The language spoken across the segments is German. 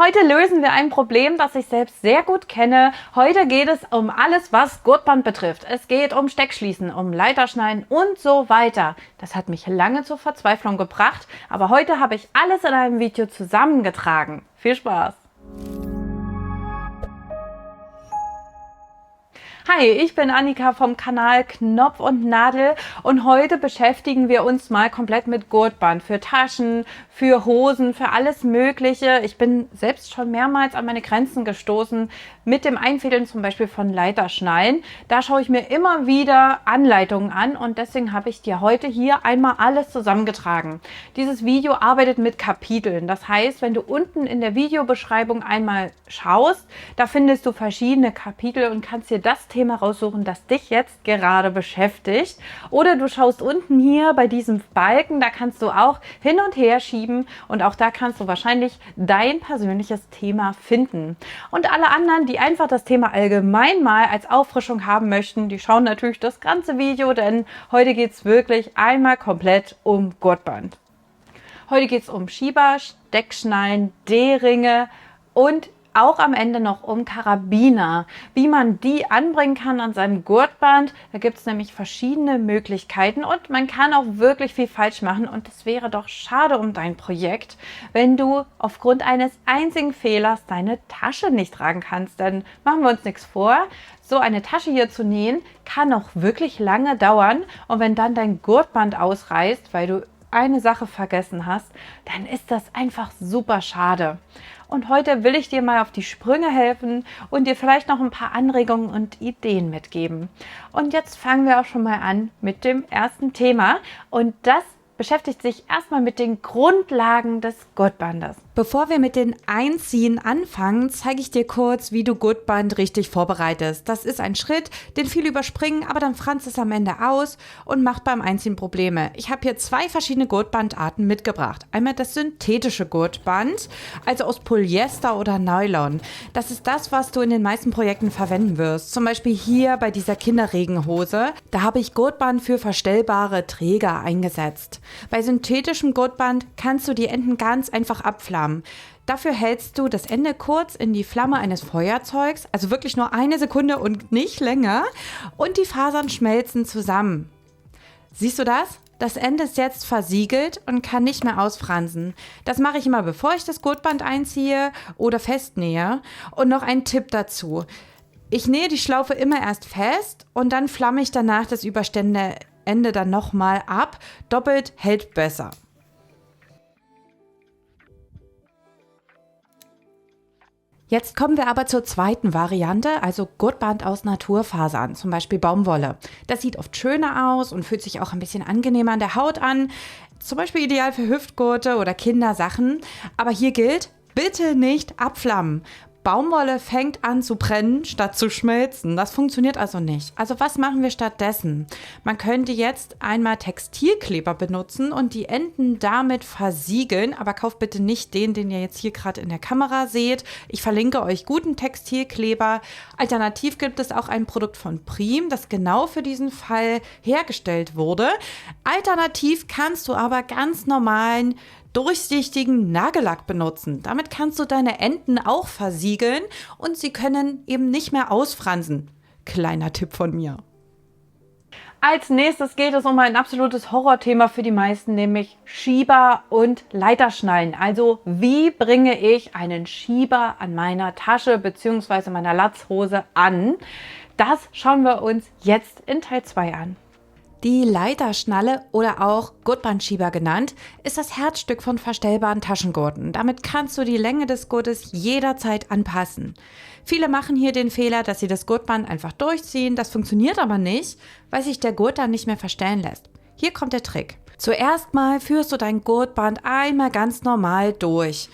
Heute lösen wir ein Problem, das ich selbst sehr gut kenne. Heute geht es um alles, was Gurtband betrifft. Es geht um Steckschließen, um Leiterschneiden und so weiter. Das hat mich lange zur Verzweiflung gebracht, aber heute habe ich alles in einem Video zusammengetragen. Viel Spaß! Hi, ich bin Annika vom Kanal Knopf und Nadel und heute beschäftigen wir uns mal komplett mit Gurtband für Taschen, für Hosen, für alles Mögliche. Ich bin selbst schon mehrmals an meine Grenzen gestoßen mit dem Einfädeln zum Beispiel von Leiterschneiden. Da schaue ich mir immer wieder Anleitungen an und deswegen habe ich dir heute hier einmal alles zusammengetragen. Dieses Video arbeitet mit Kapiteln. Das heißt, wenn du unten in der Videobeschreibung einmal schaust, da findest du verschiedene Kapitel und kannst dir das Thema raussuchen, das dich jetzt gerade beschäftigt. Oder du schaust unten hier bei diesem Balken, da kannst du auch hin und her schieben und auch da kannst du wahrscheinlich dein persönliches Thema finden. Und alle anderen, die einfach das Thema allgemein mal als Auffrischung haben möchten, die schauen natürlich das ganze Video, denn heute geht es wirklich einmal komplett um Gurtband. Heute geht es um Schieber, Steckschnallen, D-Ringe und auch am Ende noch um Karabiner, wie man die anbringen kann an seinem Gurtband. Da gibt es nämlich verschiedene Möglichkeiten und man kann auch wirklich viel falsch machen und es wäre doch schade um dein Projekt, wenn du aufgrund eines einzigen Fehlers deine Tasche nicht tragen kannst. Denn machen wir uns nichts vor, so eine Tasche hier zu nähen kann auch wirklich lange dauern und wenn dann dein Gurtband ausreißt, weil du eine Sache vergessen hast, dann ist das einfach super schade. Und heute will ich dir mal auf die Sprünge helfen und dir vielleicht noch ein paar Anregungen und Ideen mitgeben. Und jetzt fangen wir auch schon mal an mit dem ersten Thema und das beschäftigt sich erstmal mit den Grundlagen des Gurtbandes. Bevor wir mit den Einziehen anfangen, zeige ich dir kurz, wie du Gurtband richtig vorbereitest. Das ist ein Schritt, den viele überspringen, aber dann franzt es am Ende aus und macht beim Einziehen Probleme. Ich habe hier zwei verschiedene Gurtbandarten mitgebracht. Einmal das synthetische Gurtband, also aus Polyester oder Nylon. Das ist das, was du in den meisten Projekten verwenden wirst. Zum Beispiel hier bei dieser Kinderregenhose. Da habe ich Gurtband für verstellbare Träger eingesetzt. Bei synthetischem Gurtband kannst du die Enden ganz einfach abflammen. Dafür hältst du das Ende kurz in die Flamme eines Feuerzeugs, also wirklich nur eine Sekunde und nicht länger, und die Fasern schmelzen zusammen. Siehst du das? Das Ende ist jetzt versiegelt und kann nicht mehr ausfransen. Das mache ich immer, bevor ich das Gurtband einziehe oder festnähe. Und noch ein Tipp dazu. Ich nähe die Schlaufe immer erst fest und dann flamme ich danach das überstehende Ende dann nochmal ab. Doppelt hält besser. Jetzt kommen wir aber zur zweiten Variante, also Gurtband aus Naturfasern, zum Beispiel Baumwolle. Das sieht oft schöner aus und fühlt sich auch ein bisschen angenehmer an der Haut an. Zum Beispiel ideal für Hüftgurte oder Kindersachen. Aber hier gilt, bitte nicht abflammen. Baumwolle fängt an zu brennen, statt zu schmelzen. Das funktioniert also nicht. Also was machen wir stattdessen? Man könnte jetzt einmal Textilkleber benutzen und die Enden damit versiegeln. Aber kauft bitte nicht den ihr jetzt hier gerade in der Kamera seht. Ich verlinke euch guten Textilkleber. Alternativ gibt es auch ein Produkt von Prim, das genau für diesen Fall hergestellt wurde. Alternativ kannst du aber ganz normalen durchsichtigen Nagellack benutzen. Damit kannst du deine Enden auch versiegeln und sie können eben nicht mehr ausfransen. Kleiner Tipp von mir. Als nächstes geht es um ein absolutes Horrorthema für die meisten, nämlich Schieber und Leiterschnallen. Also wie bringe ich einen Schieber an meiner Tasche bzw. meiner Latzhose an? Das schauen wir uns jetzt in Teil 2 an. Die Leiterschnalle oder auch Gurtbandschieber genannt, ist das Herzstück von verstellbaren Taschengurten. Damit kannst du die Länge des Gurtes jederzeit anpassen. Viele machen hier den Fehler, dass sie das Gurtband einfach durchziehen. Das funktioniert aber nicht, weil sich der Gurt dann nicht mehr verstellen lässt. Hier kommt der Trick. Zuerst mal führst du dein Gurtband einmal ganz normal durch.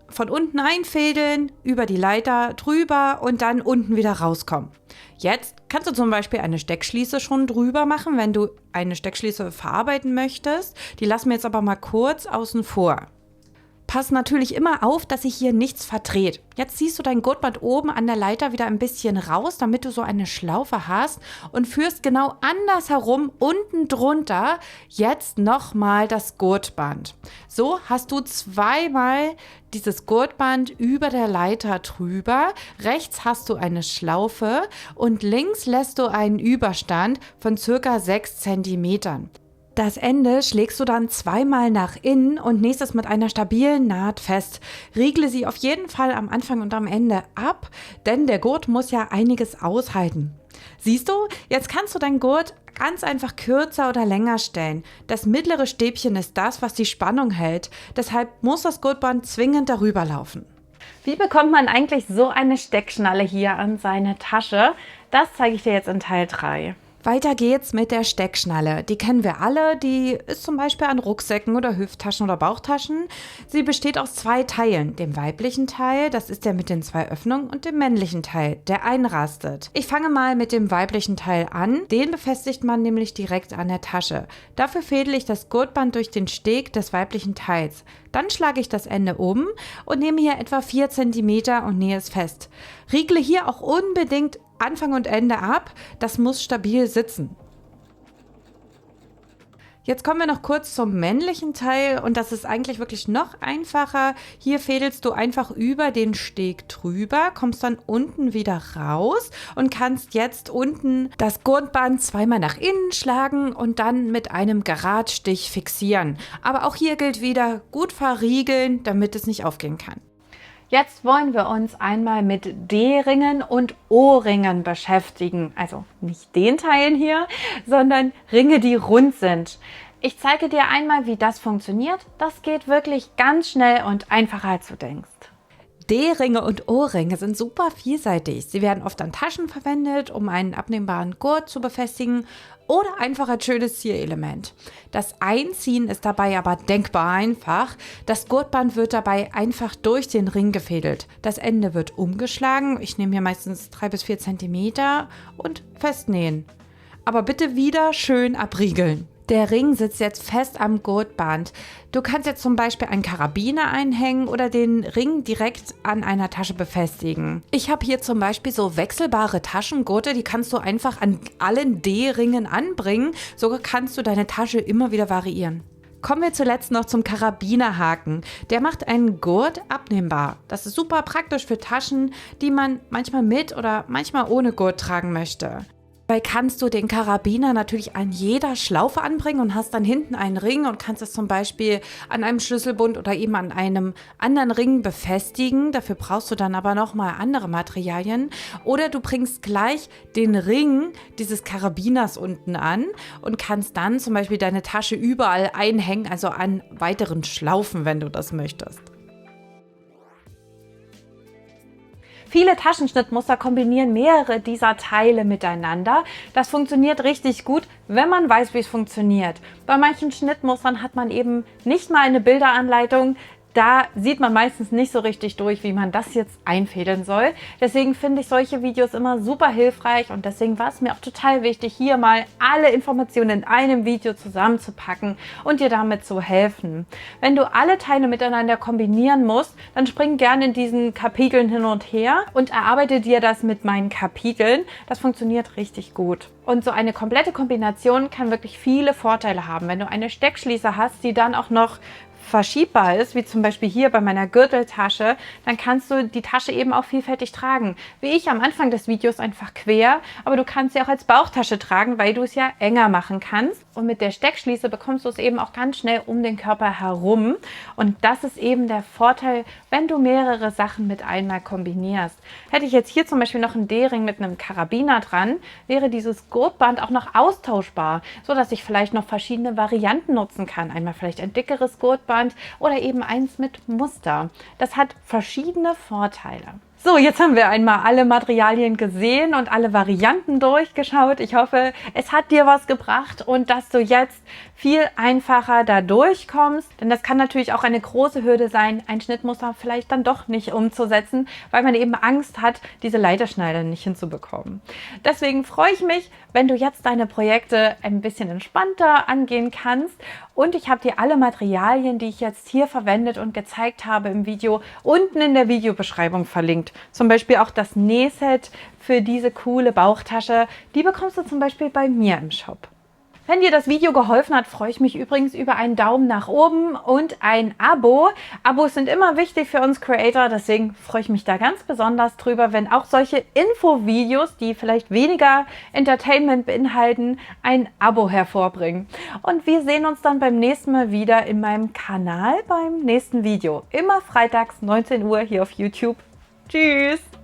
Von unten einfädeln, über die Leiter drüber und dann unten wieder rauskommen. Jetzt kannst du zum Beispiel eine Steckschließe schon drüber machen, wenn du eine Steckschließe verarbeiten möchtest. Die lassen wir jetzt aber mal kurz außen vor. Pass natürlich immer auf, dass sich hier nichts verdreht. Jetzt ziehst du dein Gurtband oben an der Leiter wieder ein bisschen raus, damit du so eine Schlaufe hast und führst genau andersherum unten drunter jetzt nochmal das Gurtband. So hast du zweimal dieses Gurtband über der Leiter drüber. Rechts hast du eine Schlaufe und links lässt du einen Überstand von ca. 6 cm. Das Ende schlägst du dann zweimal nach innen und nähst es mit einer stabilen Naht fest. Riegle sie auf jeden Fall am Anfang und am Ende ab, denn der Gurt muss ja einiges aushalten. Siehst du, jetzt kannst du deinen Gurt ganz einfach kürzer oder länger stellen. Das mittlere Stäbchen ist das, was die Spannung hält. Deshalb muss das Gurtband zwingend darüber laufen. Wie bekommt man eigentlich so eine Steckschnalle hier an seine Tasche? Das zeige ich dir jetzt in Teil 3. Weiter geht's mit der Steckschnalle. Die kennen wir alle. Die ist zum Beispiel an Rucksäcken oder Hüfttaschen oder Bauchtaschen. Sie besteht aus 2 Teilen. Dem weiblichen Teil, das ist der mit den 2 Öffnungen, und dem männlichen Teil, der einrastet. Ich fange mal mit dem weiblichen Teil an. Den befestigt man nämlich direkt an der Tasche. Dafür fädle ich das Gurtband durch den Steg des weiblichen Teils. Dann schlage ich das Ende um und nehme hier etwa 4 cm und nähe es fest. Riegle hier auch unbedingt Anfang und Ende ab, das muss stabil sitzen. Jetzt kommen wir noch kurz zum männlichen Teil und das ist eigentlich wirklich noch einfacher. Hier fädelst du einfach über den Steg drüber, kommst dann unten wieder raus und kannst jetzt unten das Gurtband zweimal nach innen schlagen und dann mit einem Geradstich fixieren. Aber auch hier gilt wieder, gut verriegeln, damit es nicht aufgehen kann. Jetzt wollen wir uns einmal mit D-Ringen und O-Ringen beschäftigen. Also nicht den Teilen hier, sondern Ringe, die rund sind. Ich zeige dir einmal, wie das funktioniert. Das geht wirklich ganz schnell und einfacher, als du denkst. D-Ringe und O-Ringe sind super vielseitig. Sie werden oft an Taschen verwendet, um einen abnehmbaren Gurt zu befestigen oder einfach als schönes Zierelement. Das Einziehen ist dabei aber denkbar einfach. Das Gurtband wird dabei einfach durch den Ring gefädelt. Das Ende wird umgeschlagen. Ich nehme hier meistens 3 bis 4 cm und festnähen. Aber bitte wieder schön abriegeln. Der Ring sitzt jetzt fest am Gurtband. Du kannst jetzt zum Beispiel einen Karabiner einhängen oder den Ring direkt an einer Tasche befestigen. Ich habe hier zum Beispiel so wechselbare Taschengurte, die kannst du einfach an allen D-Ringen anbringen. So kannst du deine Tasche immer wieder variieren. Kommen wir zuletzt noch zum Karabinerhaken. Der macht einen Gurt abnehmbar. Das ist super praktisch für Taschen, die man manchmal mit oder manchmal ohne Gurt tragen möchte. Dabei kannst du den Karabiner natürlich an jeder Schlaufe anbringen und hast dann hinten einen Ring und kannst es zum Beispiel an einem Schlüsselbund oder eben an einem anderen Ring befestigen. Dafür brauchst du dann aber nochmal andere Materialien. Oder du bringst gleich den Ring dieses Karabiners unten an und kannst dann zum Beispiel deine Tasche überall einhängen, also an weiteren Schlaufen, wenn du das möchtest. Viele Taschenschnittmuster kombinieren mehrere dieser Teile miteinander. Das funktioniert richtig gut, wenn man weiß, wie es funktioniert. Bei manchen Schnittmustern hat man eben nicht mal eine Bilderanleitung. Da sieht man meistens nicht so richtig durch, wie man das jetzt einfädeln soll. Deswegen finde ich solche Videos immer super hilfreich und deswegen war es mir auch total wichtig, hier mal alle Informationen in einem Video zusammenzupacken und dir damit zu helfen. Wenn du alle Teile miteinander kombinieren musst, dann spring gerne in diesen Kapiteln hin und her und erarbeite dir das mit meinen Kapiteln. Das funktioniert richtig gut. Und so eine komplette Kombination kann wirklich viele Vorteile haben. Wenn du eine Steckschließe hast, die dann auch noch verschiebbar ist, wie zum Beispiel hier bei meiner Gürteltasche, dann kannst du die Tasche eben auch vielfältig tragen. Wie ich am Anfang des Videos einfach quer, aber du kannst sie auch als Bauchtasche tragen, weil du es ja enger machen kannst. Und mit der Steckschließe bekommst du es eben auch ganz schnell um den Körper herum. Und das ist eben der Vorteil, wenn du mehrere Sachen mit einmal kombinierst. Hätte ich jetzt hier zum Beispiel noch einen D-Ring mit einem Karabiner dran, wäre dieses Gurtband auch noch austauschbar, sodass ich vielleicht noch verschiedene Varianten nutzen kann. Einmal vielleicht ein dickeres Gurtband oder eben eins mit Muster. Das hat verschiedene Vorteile. So, jetzt haben wir einmal alle Materialien gesehen und alle Varianten durchgeschaut. Ich hoffe, es hat dir was gebracht und dass du jetzt viel einfacher da durchkommst. Denn das kann natürlich auch eine große Hürde sein, ein Schnittmuster vielleicht dann doch nicht umzusetzen, weil man eben Angst hat, diese Leiterschneide nicht hinzubekommen. Deswegen freue ich mich, wenn du jetzt deine Projekte ein bisschen entspannter angehen kannst. Und ich habe dir alle Materialien, die ich jetzt hier verwendet und gezeigt habe im Video, unten in der Videobeschreibung verlinkt. Zum Beispiel auch das Nähset für diese coole Bauchtasche. Die bekommst du zum Beispiel bei mir im Shop. Wenn dir das Video geholfen hat, freue ich mich übrigens über einen Daumen nach oben und ein Abo. Abos sind immer wichtig für uns Creator, deswegen freue ich mich da ganz besonders drüber, wenn auch solche Infovideos, die vielleicht weniger Entertainment beinhalten, ein Abo hervorbringen. Und wir sehen uns dann beim nächsten Mal wieder in meinem Kanal beim nächsten Video. Immer freitags 19 Uhr hier auf YouTube. Tschüss!